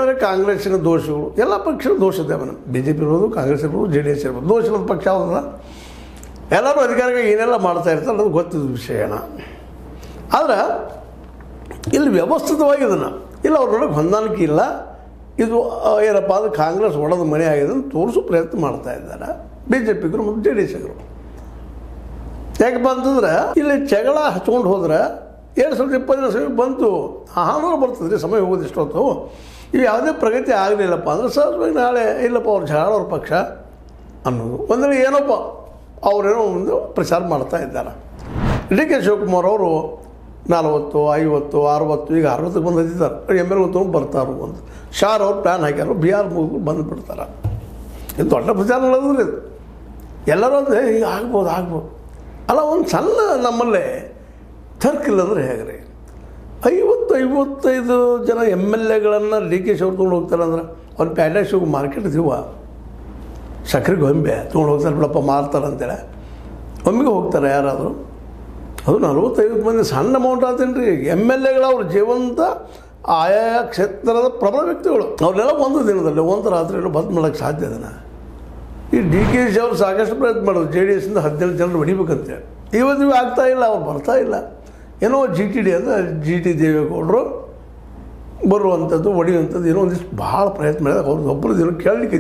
ಏನಂದರೆ ಕಾಂಗ್ರೆಸ್ಸಿನ ದೋಷಗಳು ಎಲ್ಲ ಪಕ್ಷದ ದೋಷದ ಬಿ ಜೆ ಪಿ ಇರ್ಬೋದು, ಕಾಂಗ್ರೆಸ್ ಇರ್ಬೋದು, ಜೆ ಡಿ ಎಸ್ ಇರ್ಬೋದು. ದೋಷದ ಪಕ್ಷ ಯಾವುದಲ್ಲ, ಎಲ್ಲರೂ ಅಧಿಕಾರಿಗಳು ಏನೆಲ್ಲ ಮಾಡ್ತಾ ಇರ್ತಾರೆ ಅದು ಗೊತ್ತಿದ್ದ ವಿಷಯನ. ಆದ್ರೆ ಇಲ್ಲಿ ವ್ಯವಸ್ಥಿತವಾಗಿ ಇದನ್ನು ಇಲ್ಲ ಅವ್ರೊಳಗೆ ಹೊಂದಾಣಿಕೆ ಇಲ್ಲ, ಇದು ಏನಪ್ಪ ಅದು ಕಾಂಗ್ರೆಸ್ ಒಡೆದ ಮನೆ ಆಗಿದೆ ಅಂತ ತೋರಿಸೋ ಪ್ರಯತ್ನ ಮಾಡ್ತಾ ಇದ್ದಾರೆ ಬಿ ಜೆ ಪಿಗರು ಮತ್ತು ಜೆ ಡಿ ಎಸ್ಗರು. ಯಾಕಪ್ಪ ಅಂತಂದ್ರೆ ಇಲ್ಲಿ ಜಗಳ ಹಚ್ಕೊಂಡು ಹೋದ್ರೆ 2020 ಬಂತು, ಆಮೇಲೆ ಬರ್ತದೆ ಸಮಯ ಹೋಗೋದು ಇಷ್ಟೊತ್ತು. ಇವು ಯಾವುದೇ ಪ್ರಗತಿ ಆಗಲಿಲ್ಲಪ್ಪ ಅಂದ್ರೆ ಸಹಜವಾಗಿ ನಾಳೆ ಇಲ್ಲಪ್ಪ ಅವ್ರು ಜಗಳವ್ರ ಪಕ್ಷ ಅನ್ನೋದು ಅಂದರೆ ಏನಪ್ಪ ಅವರೇನೋ ಒಂದು ಪ್ರಚಾರ ಮಾಡ್ತಾ ಇದ್ದಾರೆ. ಡಿ ಕೆ ಶಿವಕುಮಾರ್ ಅವರು 40, 50, 60 ಈಗ 60ಕ್ಕೆ ಬಂದು ಹತ್ತಿದ್ದಾರೆ. ಎಮ್ ಎಲ್ ಎ ತೊಗೊಂಡು ಬರ್ತಾರೋ ಅಂತ ಶಾರ್ ಅವ್ರು ಪ್ಲ್ಯಾನ್ ಹಾಕ್ಯಾರು, ಬಿಹಾರ್ ಮುಗಿದು ಬಂದುಬಿಡ್ತಾರೆ. ಇದು ದೊಡ್ಡ ಪ್ರಚಾರ ನಡೆದ್ರೆ ಇದು ಎಲ್ಲರೂ ಅಂದರೆ ಈಗ ಆಗ್ಬೋದು ಅಲ್ಲ. ಒಂದು ಸಣ್ಣ ನಮ್ಮಲ್ಲೇ ತರ್ಕಿಲ್ಲ ಅಂದರೆ ಹೇಗ್ರಿ 50-55 ಜನ ಎಮ್ ಎಲ್ ಎಗಳನ್ನು ಡಿ ಕೆ ಶಿವರು ತೊಗೊಂಡು ಹೋಗ್ತಾರೆ ಅಂದ್ರೆ ಅವ್ರು ಪ್ಯಾಲೇಸ್ ಹೋಗಿ ಮಾರ್ಕೆಟ್ ಇದೀವ ಸಕ್ಕರೆ ಗೊಂಬೆ ತೊಗೊಂಡು ಹೋಗ್ತಾರೆ ಬಿಡಪ್ಪ ಮಾರ್ತಾರೆ ಅಂತೇಳಿ ಒಮ್ಮೆಗೆ ಹೋಗ್ತಾರೆ ಯಾರಾದರೂ. ಅದು 40-50 ಮಂದಿ ಸಣ್ಣ ಅಮೌಂಟ್ ಆತೇನು ರೀ. ಎಮ್ ಎಲ್ ಎಗಳು ಅವ್ರ ಜೀವಂತ ಆಯಾ ಕ್ಷೇತ್ರದ ಪ್ರಬಲ ವ್ಯಕ್ತಿಗಳು ಅವ್ರನ್ನೆಲ್ಲ ಒಂದು ದಿನದಲ್ಲಿ ಒಂದು ರಾತ್ರಿಯಲ್ಲಿ ಬಂದ್ ಮಾಡೋಕ್ಕೆ ಸಾಧ್ಯ ಅದನ್ನು. ಈ ಡಿ ಕೆ ಶಿ ಅವರು ಸಾಕಷ್ಟು ಪ್ರಯತ್ನ ಮಾಡೋದು ಜೆ ಡಿ ಎಸ್ಸಿಂದ 17 ಜನರು ಹೊಡಿಬೇಕಂತೇಳಿ. ಇವತ್ತು ಆಗ್ತಾಯಿಲ್ಲ, ಅವ್ರು ಬರ್ತಾಯಿಲ್ಲ. ಏನೋ ಜಿ ಟಿ ಡಿ ಅಂದರೆ ಜಿ ಟಿ ದೇವೇಗೌಡರು ಬರುವಂಥದ್ದು ಹೊಡೆಯುವಂಥದ್ದು ಏನೋ ಒಂದಿಷ್ಟು ಭಾಳ ಪ್ರಯತ್ನ ಮಾಡಿದಾಗ ಅವ್ರದ್ದು ಒಬ್ಬರು ದಿನ ಕೇಳಲಿಕ್ಕೆ